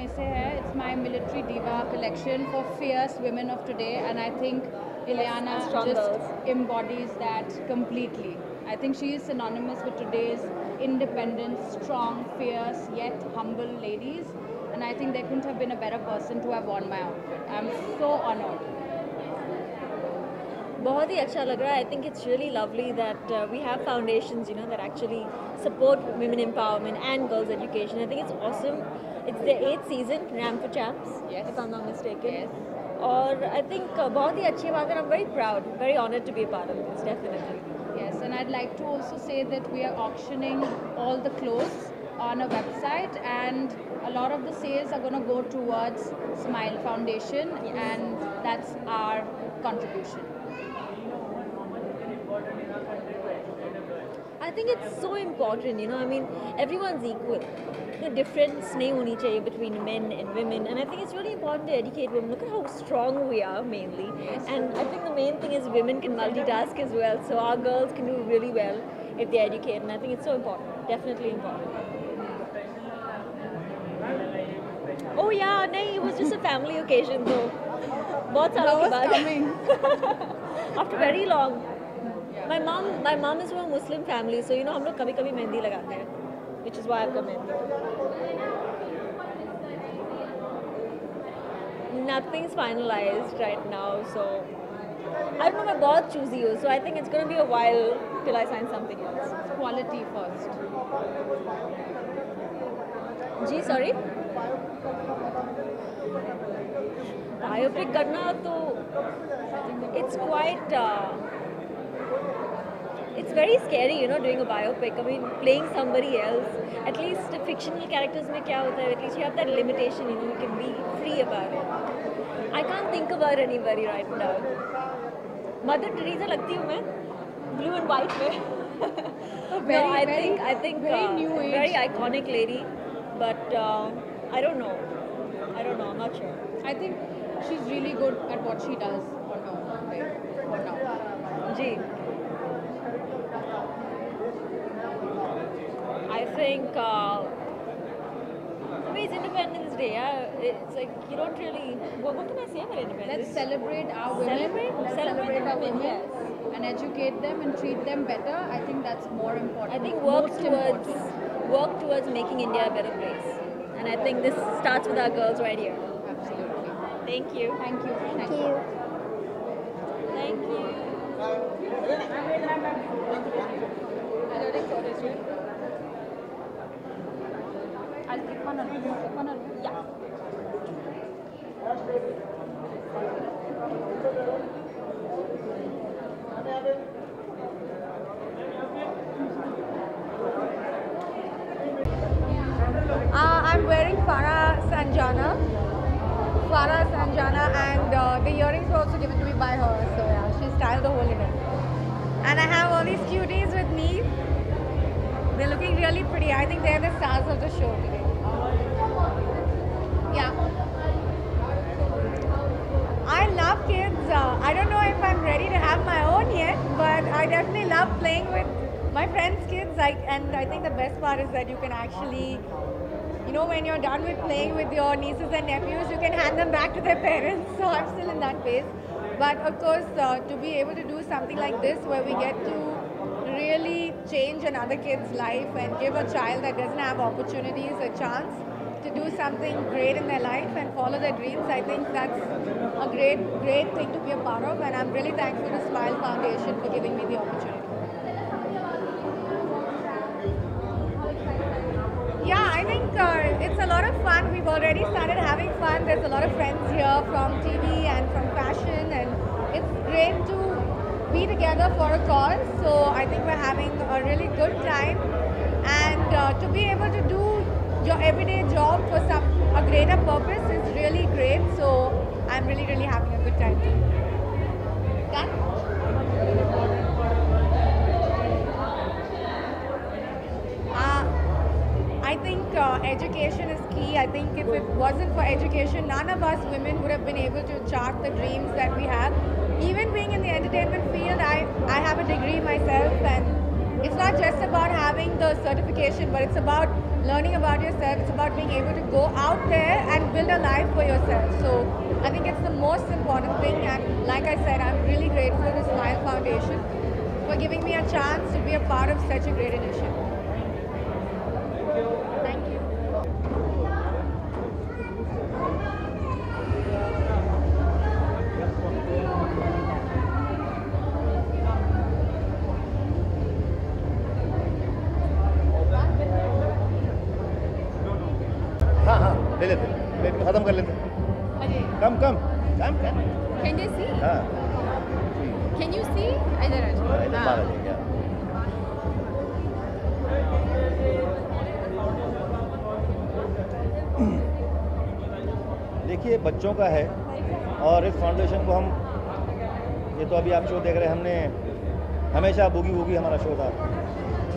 में से है. It's my military diva collection for fierce women of today, and I think Ileana just embodies that completely. I think she is synonymous with today's independent, strong, fierce, yet humble ladies, and I think there couldn't have been a better person to have worn my outfit. I'm so honored. बहुत ही अच्छा लग रहा है. I think it's really lovely that we have foundations, you know, that actually support women empowerment and girls' education. I think it's awesome. It's the 8th season, Ram for Champs, Yes. if I'm not mistaken. Yes. और I think बहुत ही अच्छी बात है. I'm very proud, very honored to be a part of this, definitely. Yes, and I'd like to also say that we are auctioning all the clothes on a website, and a lot of the sales are going to go towards Smile Foundation, and that's our contribution. I think it's so important, you know. I mean, everyone's equal. The difference नहीं होनी चाहिए between men and women, and I think it's really important to educate women. Look at how strong we are, mainly, and I think the main thing is women can multitask as well. So our girls can do really well if they educate, and I think it's so important. Definitely important. Oh yeah, नहीं, it was just a family occasion though. बहुत सालों के बाद. After very long. My mom is from a Muslim family, so you know हम लोग कभी-कभी मेहंदी लगाते हैं, which is why I've got mehndi. Nothing's finalized right now, so I don't know. मैं बहुत choosy हूँ, so I think it's going to be a while till I sign something else. Quality first. Ji sorry. Biopic करना तो it's quite. It's very scary, you know, doing a biopic. I mean, playing somebody else. At least fictional characters में क्या होता है? At least you have that limitation, you know, you can be free about it. I can't think about anybody right now. Mother Teresa लगती हूँ मैं, blue and white में. I think very new age, very iconic lady, but I don't know. I'm not sure. I think she's really good at what she does on her own way for now. Ji. I think I mean, it's Independence Day. Yeah, it's like you don't really. What can I say about Independence? Let's celebrate our women. Let's celebrate our women, yes. and educate them and treat them better. I think that's more important. I think work towards making India a better place, and I think this starts with our girls right here. Absolutely. Thank you. Thank you. Thank you. Thank you. I'll take one alone. Yeah. I'm wearing Farah Sanjana, and the earrings were also given to me by her. So yeah, she styled the whole event. And I have all these cuties with me. They're looking really pretty. I think they're the stars of the show today. Yeah. I love kids. I don't know if I'm ready to have my own yet, but I definitely love playing with my friends' kids. And I think the best part is that you can actually, you know, when you're done with playing with your nieces and nephews, you can hand them back to their parents. So I'm still in that phase. But of course, to be able to do something like this where we get to really change another kid's life and give a child that doesn't have opportunities a chance to do something great in their life and follow their dreams, I think that's a great thing to be a part of, and I'm really thankful to Smile Foundation for giving me the opportunity. Yeah, I think it's a lot of fun. We've already started having fun. There's a lot of friends here from TV and from fashion, and it's great to be together for a cause. So I think we're having a really good time, and to be able to do your everyday job for a greater purpose is really great. So I'm really having a good time too. Done? I think education is key. I think if it wasn't for education, none of us women would have been able to chart the dreams that we have. Even being in the entertainment field, I have a degree myself, and it's not just about having the certification, but it's about learning about yourself. It's about being able to go out there and build a life for yourself. So I think it's the most important thing, and like I said, I'm really grateful to Smile Foundation for giving me a chance to be a part of such a great initiative. Thank you. हाँ हाँ ले लेते plate में ख़त्म कर लेते कम कम कम कम Can you see? हाँ Can you see? इधर आ हाँ, इधर बाहर आ जाओ। जाएंगे देखिए बच्चों का है और इस फाउंडेशन को हम ये तो अभी आप शो देख रहे हैं हमने हमेशा बूगी वूगी हमारा शो था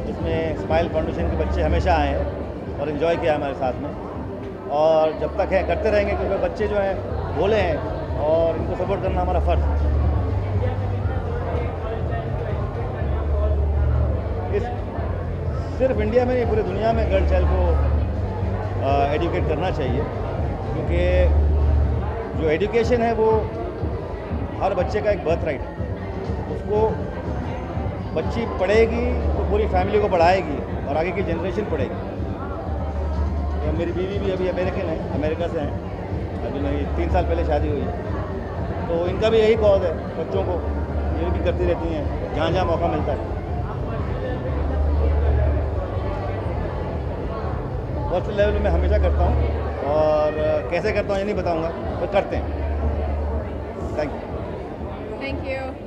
जिसमें स्माइल फाउंडेशन के बच्चे हमेशा आए हैं और इन्जॉय किया हमारे साथ में और जब तक है करते रहेंगे क्योंकि बच्चे जो हैं भोले हैं और इनको सपोर्ट करना हमारा फ़र्ज़ है। इस सिर्फ इंडिया में नहीं पूरी दुनिया में गर्ल चाइल्ड को एजुकेट करना चाहिए क्योंकि जो एजुकेशन है वो हर बच्चे का एक बर्थ राइट है। उसको बच्ची पढ़ेगी तो पूरी फैमिली को पढ़ाएगी और आगे की जनरेशन पढ़ेगी। तो मेरी बीवी भी अभी अमेरिकन है, अमेरिका से हैं, अभी मेरी 3 साल पहले शादी हुई है। तो इनका भी यही कॉज है बच्चों को, ये भी करती रहती हैं जहाँ जहाँ मौका मिलता है। पर्सनल लेवल में हमेशा करता हूँ और कैसे करता हूँ ये नहीं बताऊँगा, पर करते हैं। Thank you. Thank you.